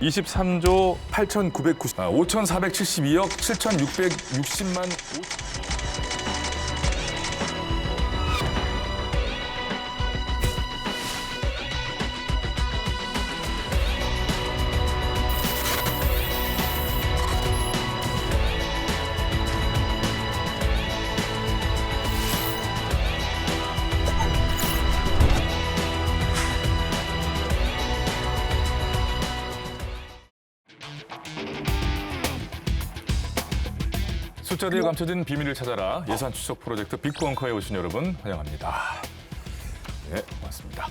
23조 8,990, 5,472억 7,660만. 숫자 뒤에 감춰진 비밀을 찾아라. 예산 추적 프로젝트 빅벙커에 오신 여러분 환영합니다. 네, 고맙습니다.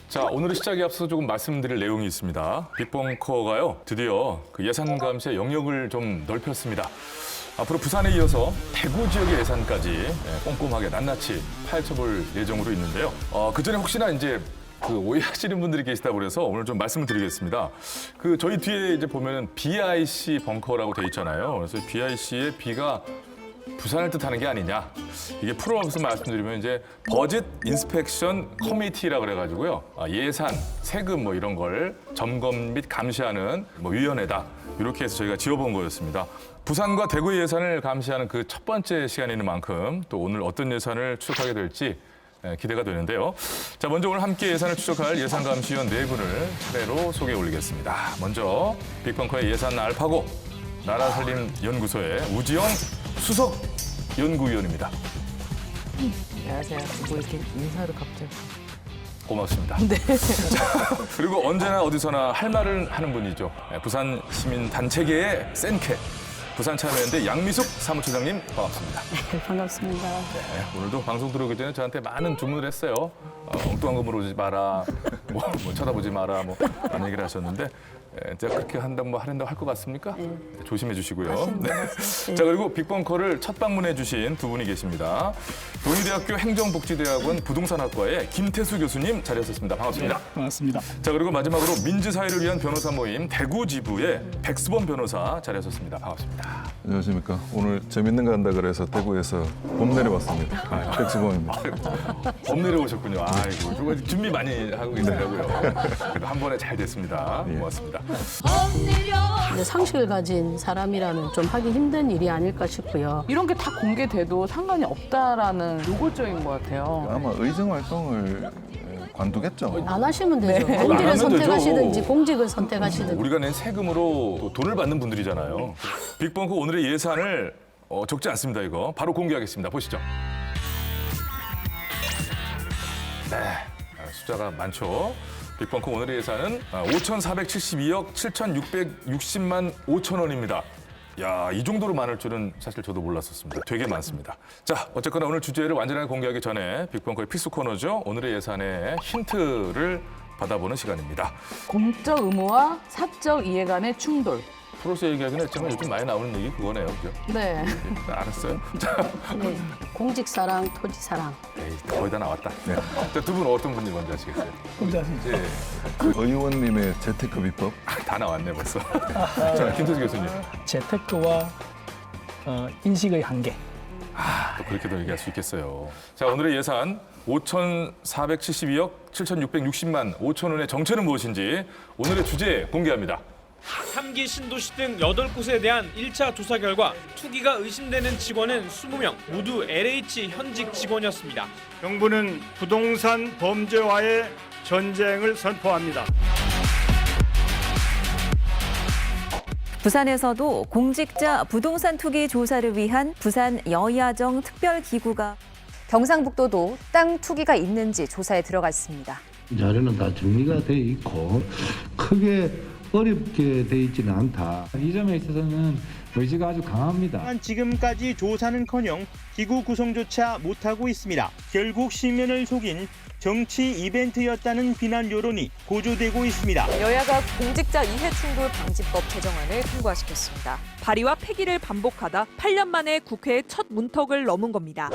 자, 오늘의 시작에 앞서 조금 말씀드릴 내용이 있습니다. 빅벙커가요, 드디어 그 예산 감시의 영역을 좀 넓혔습니다. 앞으로 부산에 이어서 대구 지역의 예산까지 꼼꼼하게 낱낱이 파헤쳐볼 예정으로 있는데요. 그 전에 혹시나 이제 그 오해하시는 분들이 계시다 그래서 오늘 좀 말씀을 드리겠습니다. 그 저희 뒤에 이제 보면은 BIC 벙커라고 돼 있잖아요. 그래서 BIC의 B가 부산을 뜻하는 게 아니냐. 이게 풀어서 말씀드리면 이제 버짓 인스펙션 커미티라 그래가지고요. 예산, 세금 뭐 이런 걸 점검 및 감시하는 뭐 위원회다. 이렇게 해서 저희가 지어본 거였습니다. 부산과 대구의 예산을 감시하는 그 첫 번째 시간이는 만큼 또 오늘 어떤 예산을 추적하게 될지 기대가 되는데요. 자, 먼저 오늘 함께 예산을 추적할 예산감시위원 네 분을 차례로 소개해 올리겠습니다. 먼저 빅벙커의 예산 알파고 나라살림연구소의 우지영 수석 연구위원입니다. 안녕하세요. 뭐 이렇게 인사를 갑자기. 고맙습니다. 네. 자, 그리고 언제나 어디서나 할 말을 하는 분이죠. 부산 시민 단체계의 센캐. 부산 참여연대 양미숙 사무처장님 반갑습니다. 네, 반갑습니다. 네, 오늘도 방송 들어오기 전에 저한테 많은 주문을 했어요. 엉뚱한 거 물어보지 마라, 뭐 쳐다보지 마라, 뭐 많은 얘기를 하셨는데 제가 그렇게 한다고 하린다고 할 것 같습니까? 네. 조심해 주시고요. 네. 자, 그리고 빅벙커를 첫 방문해 주신 두 분이 계십니다. 동의대학교 행정복지대학원 부동산학과의 김태수 교수님 자리하셨습니다. 반갑습니다. 네, 반갑습니다. 자, 그리고 마지막으로 민주사회를 위한 변호사 모임 대구 지부의 백수범 변호사 자리하셨습니다. 반갑습니다. 안녕하십니까. 오늘 재밌는 거 한다 그래서 대구에서 봄 내려왔습니다. 백수범입니다. 범 내려오셨군요. 아이고, 저거 준비 많이 하고 계시더라고요. 그래도 한 번에 잘 됐습니다. 고맙습니다. 이제 상식을 가진 사람이라면 좀 하기 힘든 일이 아닐까 싶고요. 이런 게 다 공개돼도 상관이 없다라는 노골적인 것 같아요. 아마 의정 활동을 관두겠죠. 안 하시면 되죠. 네. 안 공직을 하면 선택하시든지 되죠. 공직을 선택하시든지. 우리가 낸 세금으로 돈을 받는 분들이잖아요. 빅벙커 오늘의 예산을 적지 않습니다. 이거 바로 공개하겠습니다. 보시죠. 네, 숫자가 많죠. 빅벙커 오늘의 예산은 5,472억 7,660만 5천 원입니다. 야, 이 정도로 많을 줄은 사실 저도 몰랐었습니다. 되게 많습니다. 자, 어쨌거나 오늘 주제를 완전하게 공개하기 전에 빅벙커의 필수 코너죠. 오늘의 예산의 힌트를 받아보는 시간입니다. 공적 의무와 사적 이해 간의 충돌. 프로서 얘기하긴 했지만 요즘 많이 나오는 얘기 그거네요. 그죠? 네. 알았어요? 자, 네. 공직 사랑, 토지 사랑. 에이, 거의 다 나왔다. 네. 자, 두 분 어떤 분이 먼저 하시겠어요? 혼자 하시죠. 예. 의원님의 재테크 비법. 다 나왔네 벌써. 자, 김태수 교수님. 재테크와 인식의 한계. 또 그렇게도 얘기할 수 있겠어요. 자, 오늘의 예산 5,472억 7,660만 5천 원의 정체는 무엇인지 오늘의 주제 공개합니다. 3기 신도시 등 8곳에 대한 1차 조사 결과 투기가 의심되는 직원은 20명, 모두 LH 현직 직원이었습니다. 정부는 부동산 범죄와의 전쟁을 선포합니다. 부산에서도 공직자 부동산 투기 조사를 위한 부산 여야정 특별기구가 경상북도도 땅 투기가 있는지 조사에 들어갔습니다. 자료는 다 정리가 돼 있고 크게 어렵게 돼 있지는 않다. 이 점에 있어서는 의지가 아주 강합니다. 지금까지 조사는커녕 기구 구성조차 못하고 있습니다. 결국 시민을 속인 정치 이벤트였다는 비난 여론이 고조되고 있습니다. 여야가 공직자 이해충돌 방지법 제정안을 통과시켰습니다. 발의와 폐기를 반복하다 8년 만에 국회의 첫 문턱을 넘은 겁니다.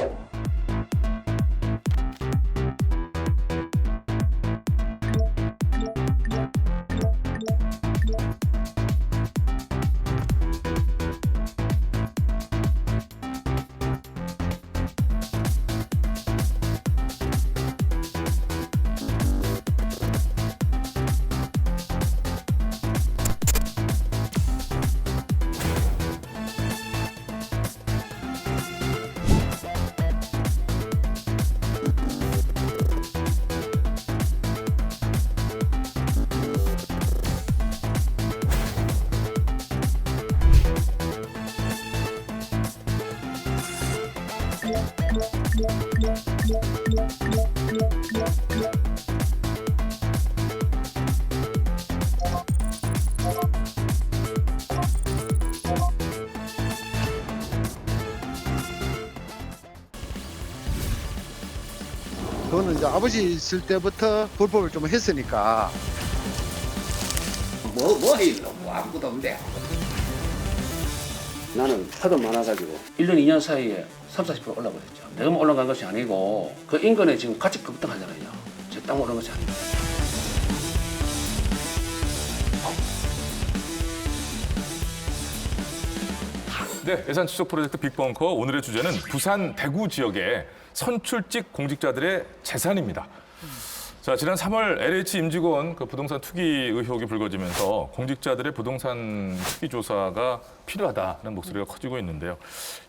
그거는 이제 아버지 있을 때부터 불법을 좀 했으니까. 뭐 해요? 뭐 아무것도 없는데. 나는 하도 많아가지고 1년, 2년 사이에 30~40% 올라버렸죠. 내가 올라간 것이 아니고 그 인근에 지금 가치 급등하잖아요. 제 땅 올라간 것이 아니고. 네, 예산 추적 프로젝트 빅벙커 오늘의 주제는 부산 대구 지역의 선출직 공직자들의 재산입니다. 자, 지난 3월 LH 임직원 그 부동산 투기 의혹이 불거지면서 공직자들의 부동산 투기 조사가 필요하다는 목소리가 커지고 있는데요.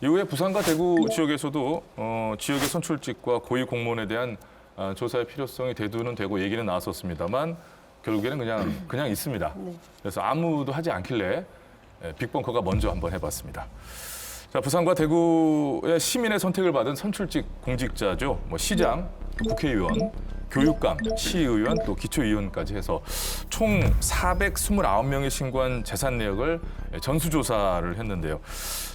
이후에 부산과 대구 지역에서도 지역의 선출직과 고위 공무원에 대한 조사의 필요성이 대두는 되고 얘기는 나왔었습니다만 결국에는 그냥 있습니다. 그래서 아무도 하지 않길래 빅벙커가 먼저 한번 해봤습니다. 자, 부산과 대구의 시민의 선택을 받은 선출직 공직자죠. 뭐 시장, 국회의원, 교육감, 시의원, 또 기초의원까지 해서 총 429명이 신고한 재산 내역을 전수조사를 했는데요.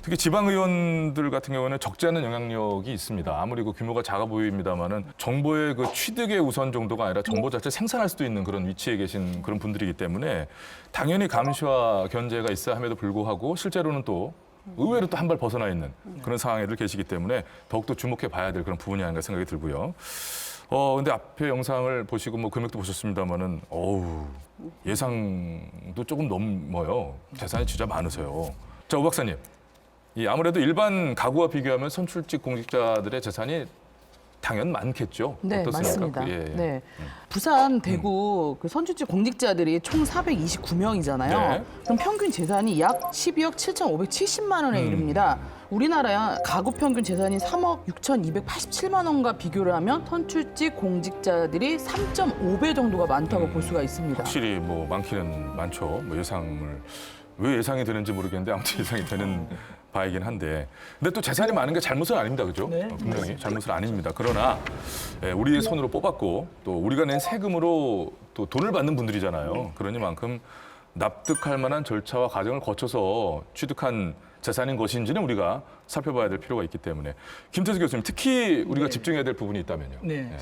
특히 지방의원들 같은 경우는 적지 않은 영향력이 있습니다. 아무리 그 규모가 작아 보입니다만은 정보의 그 취득의 우선 정도가 아니라 정보 자체를 생산할 수도 있는 그런 위치에 계신 그런 분들이기 때문에 당연히 감시와 견제가 있어야 함에도 불구하고 실제로는 또 의외로 또 한 발 벗어나 있는 그런 상황에들 계시기 때문에 더욱더 주목해 봐야 될 그런 부분이 아닌가 생각이 들고요. 근데 앞에 영상을 보시고 뭐 금액도 보셨습니다만은 예상도 조금 넘어요. 재산이 진짜 많으세요. 자, 오 박사님. 아무래도 일반 가구와 비교하면 선출직 공직자들의 재산이 당연 많겠죠. 네, 어떻습니까? 맞습니다. 예. 네. 부산, 대구 그 선출직 공직자들이 총 429명이잖아요. 네. 그럼 평균 재산이 약 12억 7,570만 원에 이릅니다. 우리나라 가구 평균 재산이 3억 6,287만 원과 비교를 하면 선출직 공직자들이 3.5배 정도가 많다고 볼 수가 있습니다. 확실히 뭐 많기는 많죠. 뭐 왜 예상이 되는지 모르겠는데 아무튼 예상이 되는 바이긴 한데. 근데 또 재산이 많은 게 잘못은 아닙니다. 그죠? 네. 분명히 잘못은 아닙니다. 그러나 우리의 손으로 뽑았고 또 우리가 낸 세금으로 또 돈을 받는 분들이잖아요. 그러니만큼 납득할 만한 절차와 과정을 거쳐서 취득한 재산인 것인지는 우리가 살펴봐야 될 필요가 있기 때문에. 김태수 교수님, 특히 우리가 집중해야 될 부분이 있다면요. 네.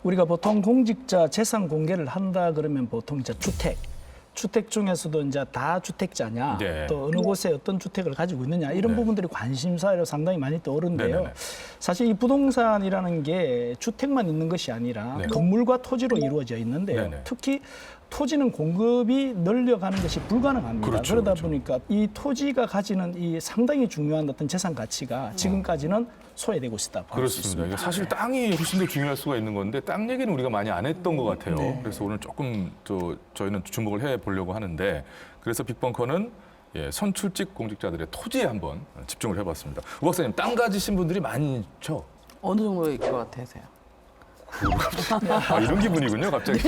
우리가 보통 공직자 재산 공개를 한다 그러면 보통 이제 주택 중에서도 이제 다주택자냐, 네. 또 어느 곳에 어떤 주택을 가지고 있느냐 이런 부분들이 관심사로 상당히 많이 떠오르는데요. 네네네. 사실 이 부동산이라는 게 주택만 있는 것이 아니라 네. 건물과 토지로 이루어져 있는데요. 네네. 특히 토지는 공급이 늘려가는 것이 불가능합니다. 그렇죠, 그러다 그렇죠. 보니까 이 토지가 가지는 이 상당히 중요한 어떤 재산 가치가 지금까지는 소외되고 있다. 그렇습니다. 이게 사실 땅이 훨씬 더 중요할 수가 있는 건데 땅 얘기는 우리가 많이 안 했던 것 같아요. 네. 그래서 오늘 조금 저희는 주목을 해보려고 하는데 그래서 빅벙커는 선출직 공직자들의 토지에 한번 집중을 해봤습니다. 우 박사님, 땅 가지신 분들이 많죠? 어느 정도일 것 같으세요? 이런 기분이군요, 갑자기.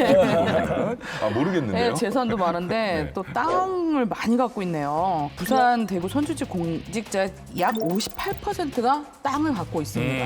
모르겠는데요. 네, 재산도 많은데 네. 또 땅을 많이 갖고 있네요. 부산, 대구 선출직 공직자의 약 58%가 땅을 갖고 있습니다.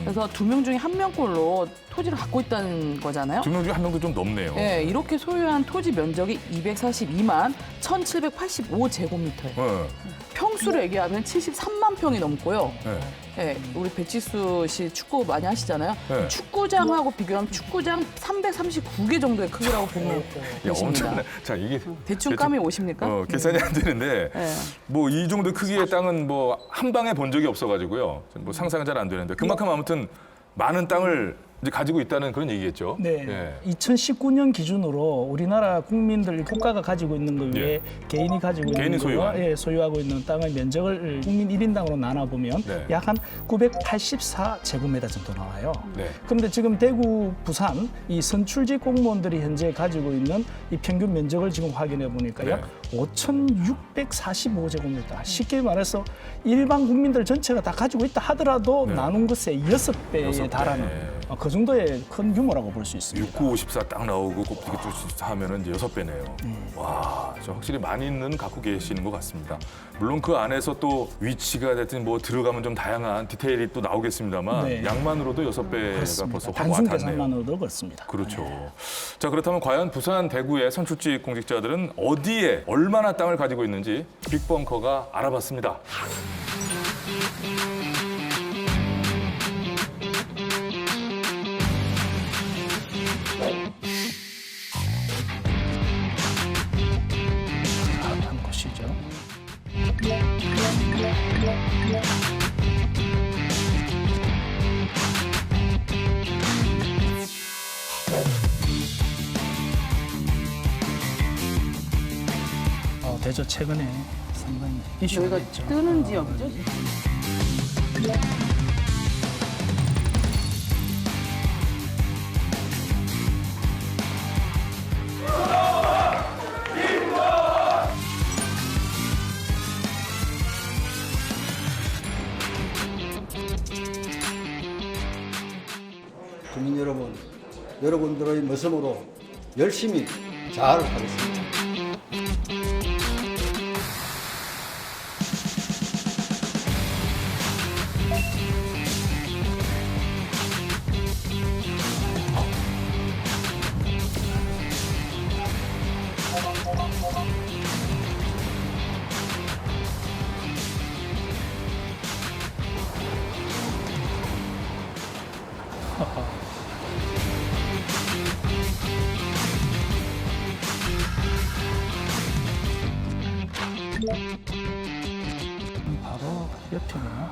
그래서 2명 중에 1명꼴로 토지를 갖고 있다는 거잖아요. 2명 중에 1명도 좀 넘네요. 네, 이렇게 소유한 토지 면적이 242만 1,785제곱미터예요. 네. 평수를 얘기하면 73만 평이 넘고요. 네. 네, 우리 배치수 씨 축구 많이 하시잖아요. 네. 축구장하고 비교하면 축구장 339개 정도의 크기라고 보면 되십니다. 엄청나. 자, 이게 대충 감이 오십니까? 계산이 안 되는데 네. 뭐 이 정도 크기의 땅은 뭐 한 방에 본 적이 없어가지고요. 뭐 상상은 잘 안 되는데 그만큼 아무튼 많은 땅을 이제 가지고 있다는 그런 얘기겠죠. 네. 2019년 기준으로 우리나라 국민들 국가가 가지고 있는 것 외에 개인이 가지고 개인이 있는 거와 소유한. 소유하고 있는 땅의 면적을 국민 1인당으로 나눠 보면 네. 약 한 984제곱미터 정도 나와요. 네. 그런데 지금 대구, 부산 이 선출직 공무원들이 현재 가지고 있는 이 평균 면적을 지금 확인해 보니까 네. 약 5,645제곱미터. 쉽게 말해서 일반 국민들 전체가 다 가지고 있다 하더라도 네. 나눈 것의 6배에 여섯 배. 달하는 그 정도의 큰 규모라고 볼 수 있습니다. 6954 딱 나오고 곱게 쭉 하면은 이제 6배네요. 와, 저 확실히 많이 있는 갖고 계시는 것 같습니다. 물론 그 안에서 또 위치가 됐든 뭐 들어가면 좀 다양한 디테일이 또 나오겠습니다만 네. 양만으로도 6배가 그렇습니다. 벌써 확 단순 와닿네요. 계산만으로도 그렇습니다. 그렇죠. 자, 그렇다면 과연 부산, 대구의 선출직 공직자들은 어디에 얼마나 땅을 가지고 있는지 빅벙커가 알아봤습니다. 대저 최근에 상당히 이슈가 여기가 됐죠. 뜨는 지역이죠? 국민 여러분, 여러분들의 모습으로 열심히 잘 하겠습니다. 바로 옆이네요.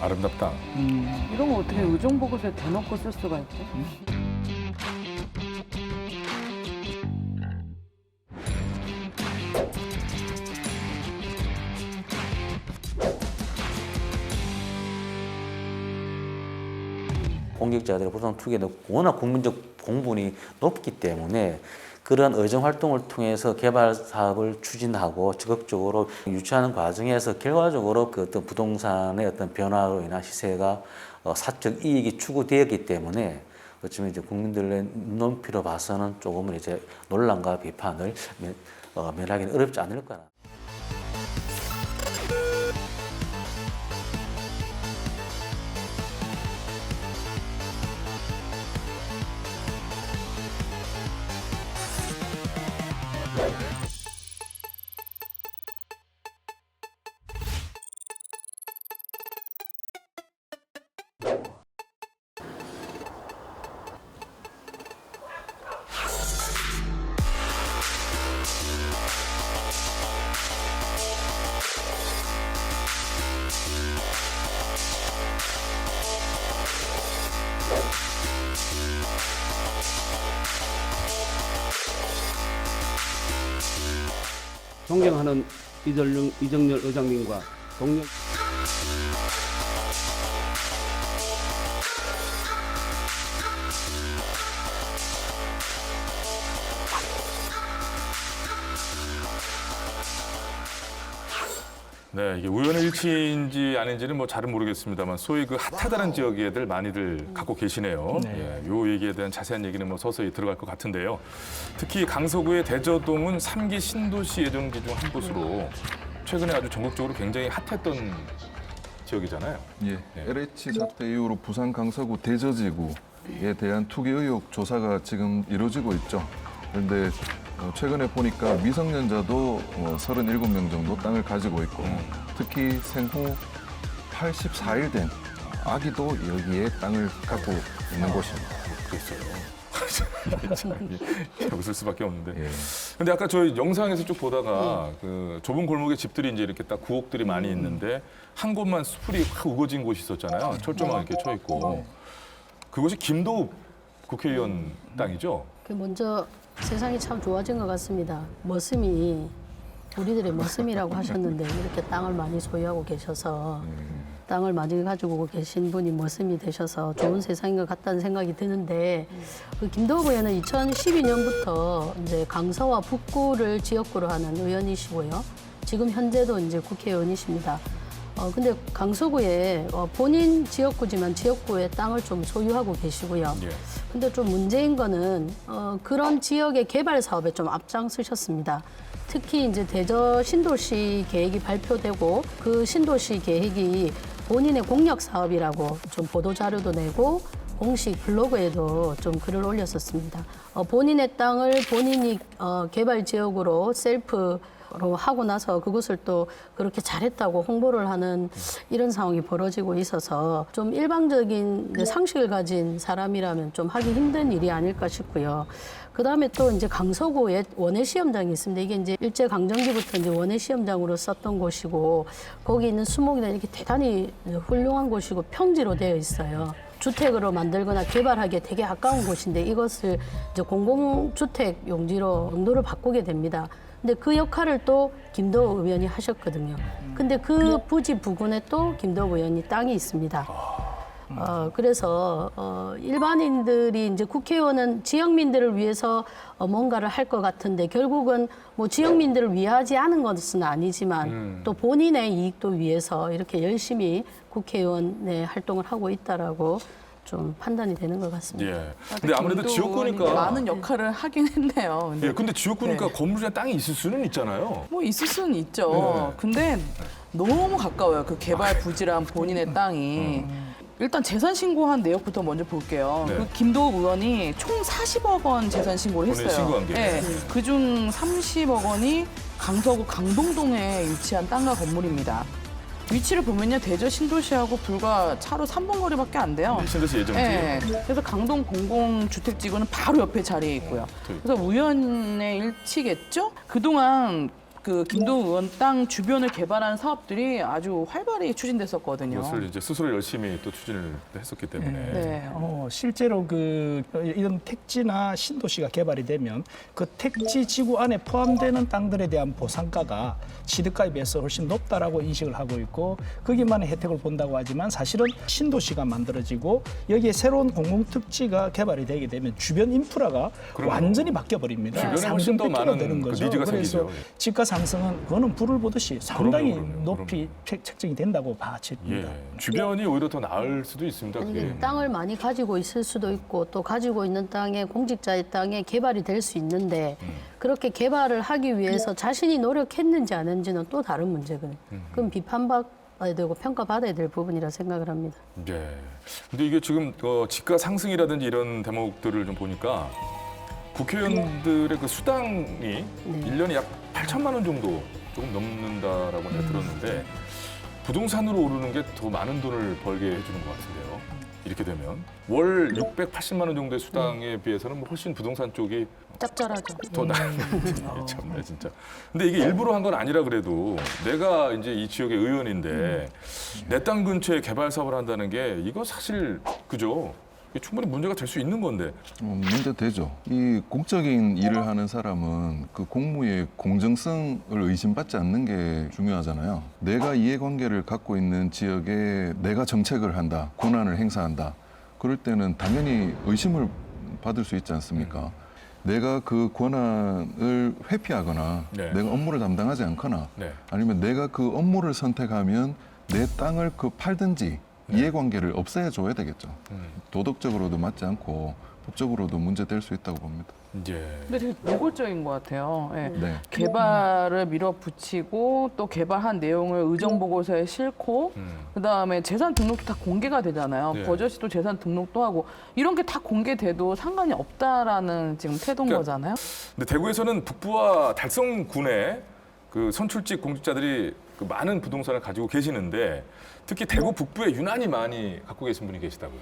아름답다. 이런 거 어떻게 의정보고서에 대놓고 쓸 수가 있지? 공직자들의 부동산 투기에는 워낙 국민적 공분이 높기 때문에 그런 의정 활동을 통해서 개발 사업을 추진하고 적극적으로 유치하는 과정에서 결과적으로 그 어떤 부동산의 어떤 변화로 인한 시세가 사적 이익이 추구되었기 때문에 어쩌면 이제 국민들의 눈높이로 봐서는 조금은 이제 논란과 비판을 면하기는 어렵지 않을까. 존경하는 이정열 의장님과 동료 네, 이게 우연의 일치인지 아닌지는 뭐 잘은 모르겠습니다만 소위 그 핫하다는 지역에들 많이들 갖고 계시네요. 네. 예, 요 얘기에 대한 자세한 얘기는 뭐 서서히 들어갈 것 같은데요. 특히 강서구의 대저동은 3기 신도시 예정지 중 한 곳으로 최근에 아주 전국적으로 굉장히 핫했던 지역이잖아요. 예, LH 사태 이후로 부산 강서구 대저지구에 대한 투기 의혹 조사가 지금 이루어지고 있죠. 그런데 최근에 보니까 미성년자도 37명 정도 땅을 가지고 있고 특히 생후 84일 된 아기도 여기에 땅을 갖고 있는 곳입니다. 그랬어요. 웃을 수밖에 없는데. 근데 아까 저희 영상에서 쭉 보다가 그 좁은 골목에 집들이 이제 이렇게 딱 구옥들이 많이 있는데 한 곳만 수풀이 확 우거진 곳이 있었잖아요. 철조망 이렇게 쳐 있고. 그곳이 김도읍 국회의원 땅이죠. 그 먼저 세상이 참 좋아진 것 같습니다. 머슴이 우리들의 머슴이라고 하셨는데 이렇게 땅을 많이 소유하고 계셔서 땅을 많이 가지고 계신 분이 머슴이 되셔서 좋은 세상인 것 같다는 생각이 드는데 그 김도읍 의원은 2012년부터 이제 강서와 북구를 지역구로 하는 의원이시고요. 지금 현재도 이제 국회의원이십니다. 근데 강서구에 본인 지역구지만 지역구에 땅을 좀 소유하고 계시고요. 근데 좀 문제인 거는 그런 지역의 개발 사업에 좀 앞장서셨습니다. 특히 이제 대저 신도시 계획이 발표되고 그 신도시 계획이 본인의 공약 사업이라고 좀 보도 자료도 내고 공식 블로그에도 좀 글을 올렸었습니다. 본인의 땅을 본인이 개발 지역으로 셀프 하고 나서 그것을 또 그렇게 잘했다고 홍보를 하는 이런 상황이 벌어지고 있어서 좀 일방적인 상식을 가진 사람이라면 좀 하기 힘든 일이 아닐까 싶고요. 그다음에 또 이제 강서구에 원예 시험장이 있습니다. 이게 이제 일제 강점기부터 이제 원예 시험장으로 썼던 곳이고 거기 있는 수목이나 이렇게 대단히 훌륭한 곳이고 평지로 되어 있어요. 주택으로 만들거나 개발하기에 되게 아까운 곳인데 이것을 이제 공공주택 용도를 바꾸게 됩니다. 근데 그 역할을 또 김도우 의원이 하셨거든요. 근데 그 부지 부근에 또 김도우 의원이 땅이 있습니다. 그래서 일반인들이 이제 국회의원은 지역민들을 위해서 뭔가를 할 것 같은데 결국은 뭐 지역민들을 위하지 않은 것은 아니지만 또 본인의 이익도 위해서 이렇게 열심히 국회의원의 활동을 하고 있다라고 좀 판단이 되는 것 같습니다. 예. 근데 아무래도 지역구니까 많은 역할을 하긴 했네요. 근데 지역구니까 건물이나 땅이 있을 수는 있잖아요. 뭐 있을 수는 있죠. 근데 너무 가까워요. 그 개발 부지랑 본인의 땅이. 일단 재산 신고한 내역부터 먼저 볼게요. 네. 그 김도우 의원이 총 40억 원 재산 신고를 본인이 했어요. 신고한 게. 네. 그중 30억 원이 강서구 강동동에 위치한 땅과 건물입니다. 위치를 보면요, 대저 신도시하고 불과 차로 3분 거리밖에 안 돼요. 신도시 예정지. 네. 그래서 강동 공공주택지구는 바로 옆에 자리에 있고요. 그래서 우연의 일치겠죠? 그동안 그 김도우 의원 땅 주변을 개발한 사업들이 아주 활발히 추진됐었거든요. 그것을 이제 스스로 열심히 또 추진을 했었기 때문에. 네. 실제로 이런 택지나 신도시가 개발이 되면 그 택지 지구 안에 포함되는 땅들에 대한 보상가가 취득가에 비해서 훨씬 높다라고 인식을 하고 있고 거기만의 혜택을 본다고 하지만 사실은 신도시가 만들어지고 여기에 새로운 공공특지가 개발이 되게 되면 주변 인프라가 완전히 바뀌어 버립니다. 주변에 훨씬 더 많은 되는 그 거죠. 니즈가 그래서 생기죠. 집가 상승은 그거는 불을 보듯이 상당히 그럼요. 높이 책정이 된다고 봐집니다. 주변이 오히려 더 나을 수도 있습니다. 아니, 그게. 땅을 많이 가지고 있을 수도 있고 또 가지고 있는 땅에 공직자의 땅에 개발이 될 수 있는데 그렇게 개발을 하기 위해서 자신이 노력했는지 안 했는지는 또 다른 문제거든요. 그럼 비판받아야 되고 평가받아야 될 부분이라 생각을 합니다. 네. 근데 이게 지금 집가 상승이라든지 이런 대목들을 좀 보니까 국회의원들의 그 수당이 1년에 약 8천만 원 정도 조금 넘는다라고 내가 들었는데 부동산으로 오르는 게 더 많은 돈을 벌게 해주는 것 같은데요. 이렇게 되면 월 680만 원 정도의 수당에 비해서는 뭐 훨씬 부동산 쪽이 짭짤하죠. 더 나은 참네 진짜. 근데 이게 일부러 한 건 아니라 그래도 내가 이제 이 지역의 의원인데 내 땅 근처에 개발 사업을 한다는 게 이거 사실 그죠? 이게 충분히 문제가 될 수 있는 건데. 문제 되죠. 이 공적인 일을 하는 사람은 그 공무의 공정성을 의심받지 않는 게 중요하잖아요. 내가 이해관계를 갖고 있는 지역에 내가 정책을 한다, 권한을 행사한다. 그럴 때는 당연히 의심을 받을 수 있지 않습니까? 내가 그 권한을 회피하거나 내가 업무를 담당하지 않거나 아니면 내가 그 업무를 선택하면 내 땅을 팔든지 이해관계를 없애줘야 되겠죠. 도덕적으로도 맞지 않고 법적으로도 문제될 수 있다고 봅니다. 근데 되게 노골적인 것 같아요. 예. 네. 개발을 밀어붙이고 또 개발한 내용을 의정보고서에 싣고 그다음에 재산 등록도 다 공개가 되잖아요. 네. 버젓이도 재산 등록도 하고 이런 게 다 공개돼도 상관이 없다라는 지금 태도인 거잖아요. 근데 대구에서는 북부와 달성군에 그 선출직 공직자들이 그 많은 부동산을 가지고 계시는데 특히 대구 북부에 유난히 많이 갖고 계신 분이 계시다고요.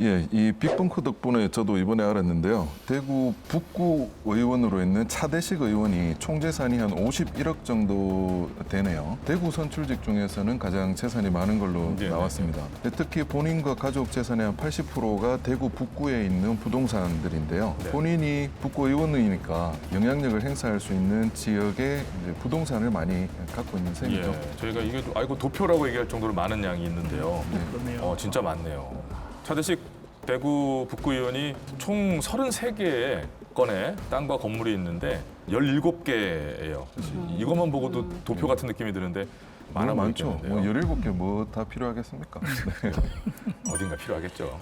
예, 이 빅벙커 덕분에 저도 이번에 알았는데요. 대구 북구 의원으로 있는 차대식 의원이 총 재산이 한 51억 정도 되네요. 대구 선출직 중에서는 가장 재산이 많은 걸로 나왔습니다. 특히 본인과 가족 재산의 한 80%가 대구 북구에 있는 부동산들인데요. 본인이 북구 의원이니까 영향력을 행사할 수 있는 지역에 이제 부동산을 많이 갖고 있는 셈이죠. 저희가 이게 아이고 도표라고 얘기할 정도로 많은 양이 있는데요. 진짜 많네요. 차대식 대구 북구 의원이 총 33개의 건의 땅과 건물이 있는데 17개예요. 이것만 보고도 도표 같은 느낌이 드는데 많아 많죠. 보이겠는데요. 17개 뭐 다 필요하겠습니까? 어딘가 필요하겠죠.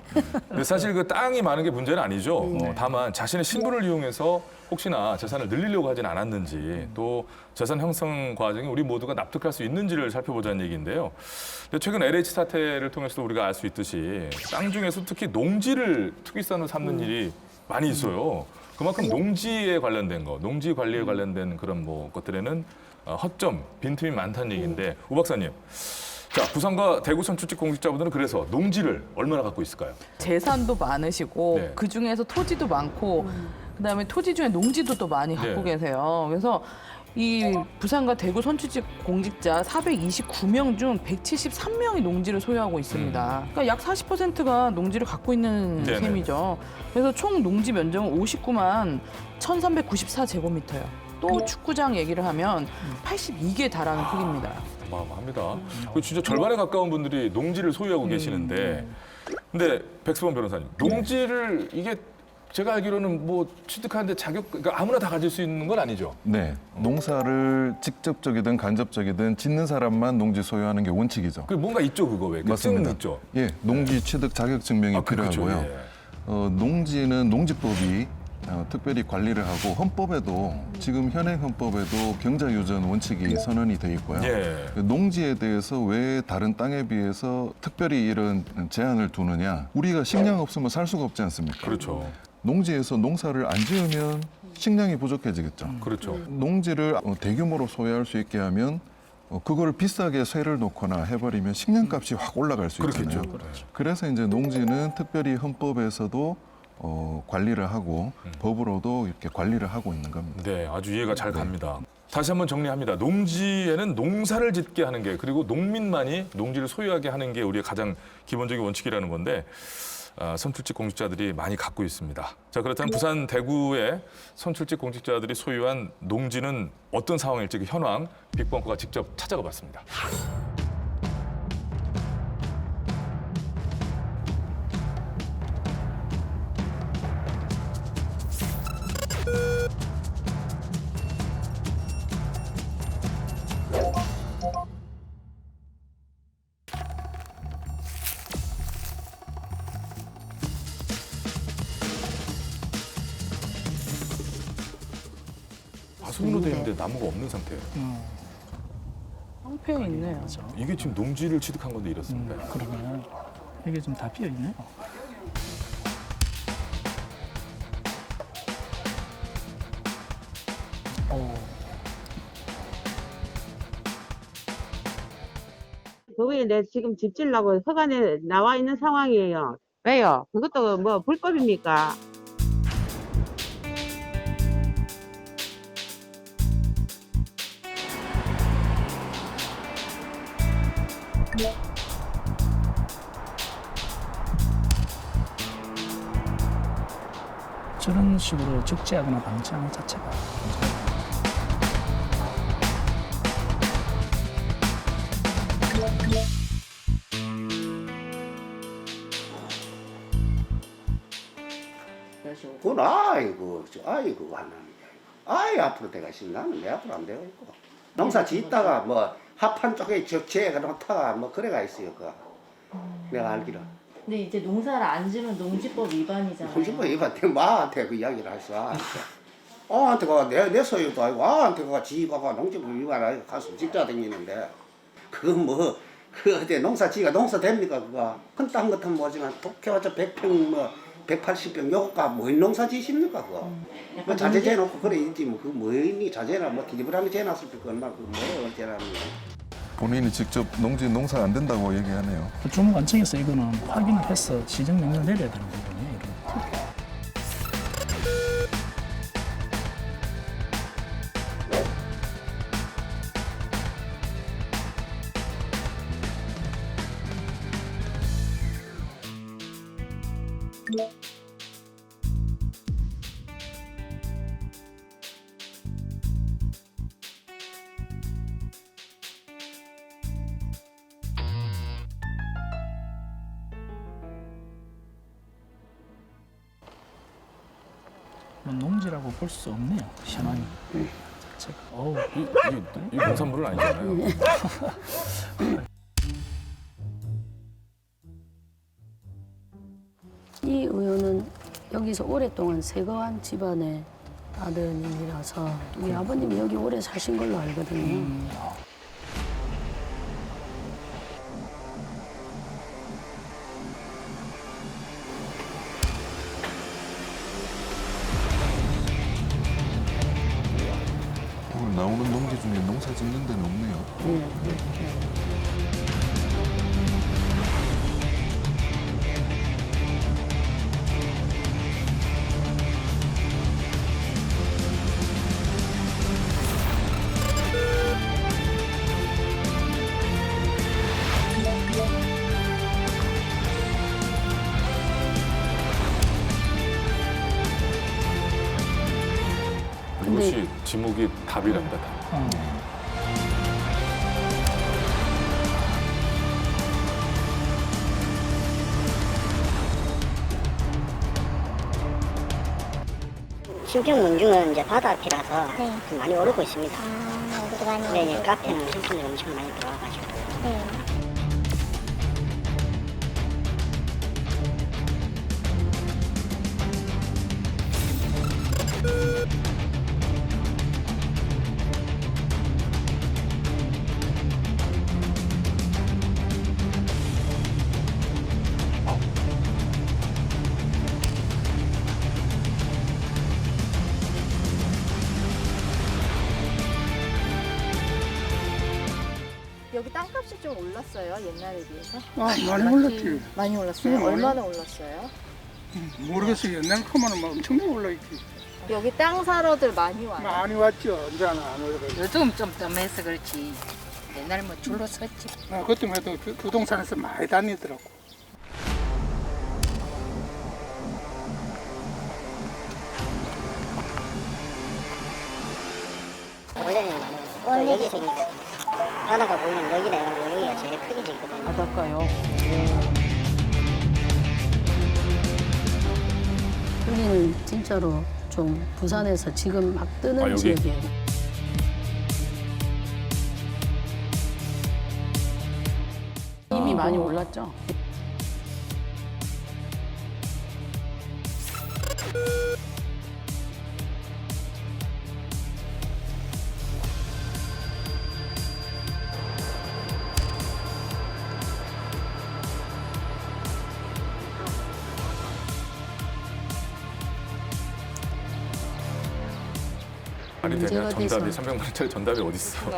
근데 사실 그 땅이 많은 게 문제는 아니죠. 다만 자신의 신분을 이용해서 혹시나 재산을 늘리려고 하진 않았는지 또 재산 형성 과정에 우리 모두가 납득할 수 있는지를 살펴보자는 얘기인데요. 근데 최근 LH 사태를 통해서도 우리가 알 수 있듯이 땅 중에서 특히 농지를 투기산으로 삼는 일이 많이 있어요. 그만큼 농지에 관련된 거, 농지 관리에 관련된 그런 뭐 것들에는 허점, 빈틈이 많다는 얘기인데 우 박사님. 자, 부산과 대구 선출직 공직자분들은 그래서 농지를 얼마나 갖고 있을까요? 재산도 많으시고 네. 그중에서 토지도 많고 그다음에 토지 중에 농지도 또 많이 갖고 네. 계세요. 그래서 이 부산과 대구 선출직 공직자 429명 중 173명이 농지를 소유하고 있습니다. 그러니까 약 40%가 농지를 갖고 있는 네네. 셈이죠. 그래서 총 농지 면적은 59만 1,394제곱미터예요. 또 축구장 얘기를 하면 82개에 달하는 크기입니다. 어마어마합니다. 그 진짜 절반에 가까운 분들이 농지를 소유하고 계시는데, 근데 백수범 변호사님, 농지를 이게 제가 알기로는 뭐 취득하는데 그러니까 아무나 다 가질 수 있는 건 아니죠? 네, 농사를 직접적이든 간접적이든 짓는 사람만 농지 소유하는 게 원칙이죠. 그 뭔가 있죠, 그거 왜? 맞습니다. 있죠. 예, 농지 취득 자격 증명이 그렇죠. 필요하고요. 예. 농지는 농지법이 특별히 관리를 하고 헌법에도 지금 현행 헌법에도 경자유전 원칙이 선언이 돼 있고요. 예. 농지에 대해서 왜 다른 땅에 비해서 특별히 이런 제한을 두느냐? 우리가 식량 없으면 살 수가 없지 않습니까? 그렇죠. 농지에서 농사를 안 지으면 식량이 부족해지겠죠. 그렇죠. 농지를 대규모로 소유할 수 있게 하면 그걸 비싸게 세를 놓거나 해버리면 식량값이 확 올라갈 수 있잖아요. 그렇겠죠. 그래서 이제 농지는 특별히 헌법에서도 관리를 하고 법으로도 이렇게 관리를 하고 있는 겁니다. 네, 아주 이해가 잘 갑니다. 다시 한번 정리합니다. 농지에는 농사를 짓게 하는 게, 그리고 농민만이 농지를 소유하게 하는 게 우리의 가장 기본적인 원칙이라는 건데, 선출직 공직자들이 많이 갖고 있습니다. 자, 그렇다면 부산, 대구의 선출직 공직자들이 소유한 농지는 어떤 상황일지 그 현황 빅벙커가 직접 찾아가 봤습니다. 화석으로 되어 있는데 나무가 없는 상태예요. 형편이 있네요. 이게 지금 농지를 취득한 건데 이렇습니다. 그러면 이게 좀 다 비어 있네요. 법에 내 지금 집 지으려고 서간에 나와 있는 상황이에요. 왜요? 그것도 뭐 불법입니까? 저런 식으로 적재하거나 방치하는 자체가 그건 아이고 하는 아이 앞으로 내가 지금 나는 내 앞으로 안 되고 있고 농사 짓다가 뭐 합한 쪽에 적재가 놓다가 뭐 그래가 있어요 그 내가 알기로. 근데 이제 농사를 안 지면 농지법 위반이잖아요. 농지법 위반한테 마한테 그 이야기를 했어. 아한테 가 내 소유도 아니고 아한테 가 지가 농지법 위반하고 가서 집자 다니는데 그거 뭐 그 어디 농사 지가 농사 됩니까 그거 큰 땅 같은 뭐지만 독해와서 100평 뭐 180평 요거가 뭐 농사 지십니까 그거 뭐 자재 재놓고 그래 있지 뭐 그 뭐니 자재나 뭐 디디브라미 재놨을 때 그건 막 뭐 재라는 본인이 직접 농사 안 된다고 얘기하네요. 주무관청에서 이거는 확인을 해서 시정명령 내려야 되는 부분이에요. 이런. 뭐 농지라고 볼 수 없네요. 현황이. 자체가. 이 농산물은 아니잖아요. 이 의원은 여기서 오랫동안 세거한 집안의 아드님이라서 우리 아버님이 여기 오래 사신 걸로 알거든요. 나오는 남은 농지 중에 농사 짓는 데는 없네요. 이것이 지목이 답이랍니다. 답. 신평 문중은 이제 바다 앞이라서 좀 많이 오르고 있습니다. 여기도 많이 오르고 네, 카페는 상품이 엄청 많이 들어와가지고. 여기 땅값이 좀 올랐어요, 옛날에 비해서? 많이 올랐지. 많이 올랐어요? 많이 얼마나 올랐어요? 모르겠어요. 옛날 크면은 막 엄청나게 올라있지. 여기 땅 사러들 많이 와요? 많이 왔죠. 이제는 안 오고. 요즘 좀 뜸해서 그렇지. 옛날 뭐 줄로 섰지. 그때만 해도 부동산에서 많이 다니더라고. 원래는 여기서 바다가 보이는 여기가 여기가 제일 크게 지거든요. 바닷가요. 여기는 진짜로 좀 부산에서 지금 막 뜨는 여기? 지역이에요. 이미 많이 올랐죠? 말이 되냐? 문제가 정답이 돼서. 300만 원짜리 정답이 어디 있어?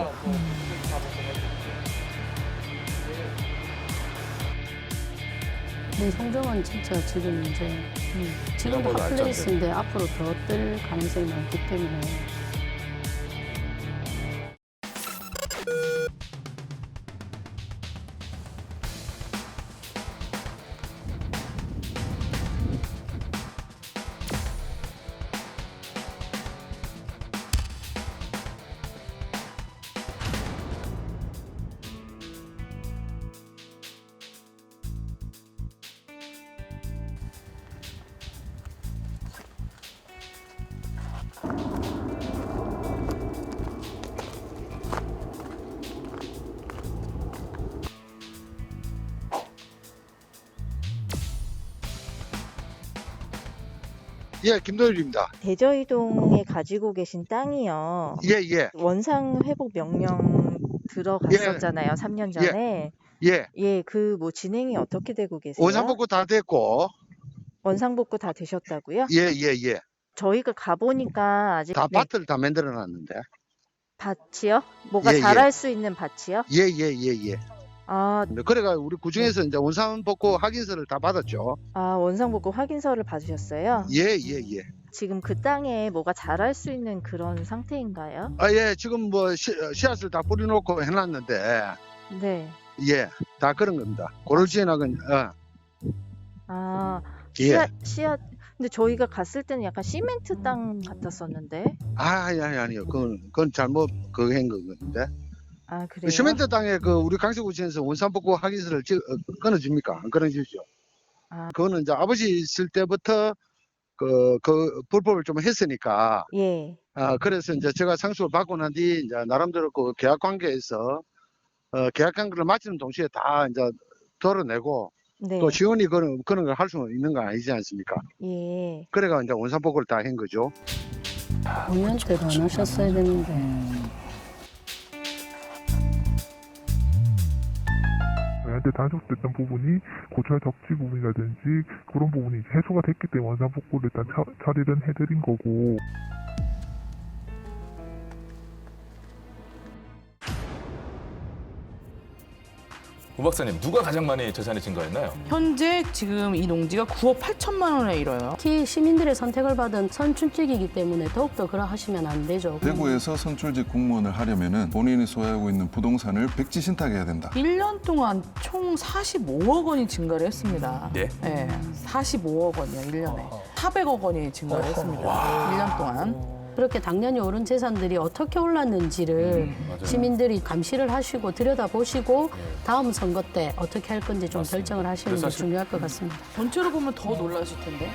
근데 송정은 진짜 지금 이제 지금 생각보다 핫플레이스인데 앞으로 더 뜰 가능성이 많기 때문에 예, 김도일입니다. 대저이동에 가지고 계신 땅이요. 예. 원상 회복 명령 들어갔었잖아요. 3년 전에. 예. 예, 그 뭐 진행이 어떻게 되고 계세요? 원상복구 다 됐고. 원상복구 다 되셨다고요? 예. 저희가 가보니까 아직 다 밭을 다 만들어 놨는데. 밭이요? 뭐가 예. 자랄 수 있는 밭이요? 예. 아, 그래가 우리 구중에서 이제 원상복구 확인서를 다 받았죠. 원상복구 확인서를 받으셨어요? 예. 지금 그 땅에 뭐가 자랄 수 있는 그런 상태인가요? 예, 지금 뭐 씨앗을 다 뿌려놓고 해놨는데. 네. 예, 다 그런 겁니다. 고르지나건 예. 씨앗. 근데 저희가 갔을 때는 약간 시멘트 땅 같았었는데. 아니요. 그건 잘못 그거 한 거거든요. 아, 그래요? 시멘트 땅에 그 우리 강서구청에서 원상복구 확인서를 끊어줍니까? 안 끊어주죠. 그거는 이제 아버지 있을 때부터 그 불법을 좀 했으니까. 예. 그래서 이제 제가 상수를 받고 난 뒤 이제 나름대로 그 계약 관계에서 계약 관계를 마치는 동시에 다 이제 덜어내고 네. 또 지원이 그런 걸 할 수 있는 건 아니지 않습니까? 예. 그래가 이제 원상복구를 다 한 거죠. 5년 때도 안 하셨어야 되는데. 저희한테 단속됐던 부분이 고철 적지 부분이라든지 그런 부분이 이제 해소가 됐기 때문에 원상복구를 일단 처리를 해드린 거고. 우 박사님, 누가 가장 많이 재산이 증가했나요? 현재 지금 이 농지가 9억 8천만 원에 이뤄요. 특히 시민들의 선택을 받은 선출직이기 때문에 더욱더 그러하시면 안 되죠. 대구에서 선출직 공무원을 하려면은 본인이 소유하고 있는 부동산을 백지 신탁해야 된다. 1년 동안 총 45억 원이 증가를 했습니다. 네? 네, 45억 원이요, 1년에. 400억 원이 증가를 했습니다. 1년 동안. 그렇게 당년에 오른 재산들이 어떻게 올랐는지를 시민들이 감시를 하시고 들여다보시고 다음 선거 때 어떻게 할 건지 좀 결정을 하시는 게 중요할 것 같습니다. 전체로 보면 더 놀라실 텐데.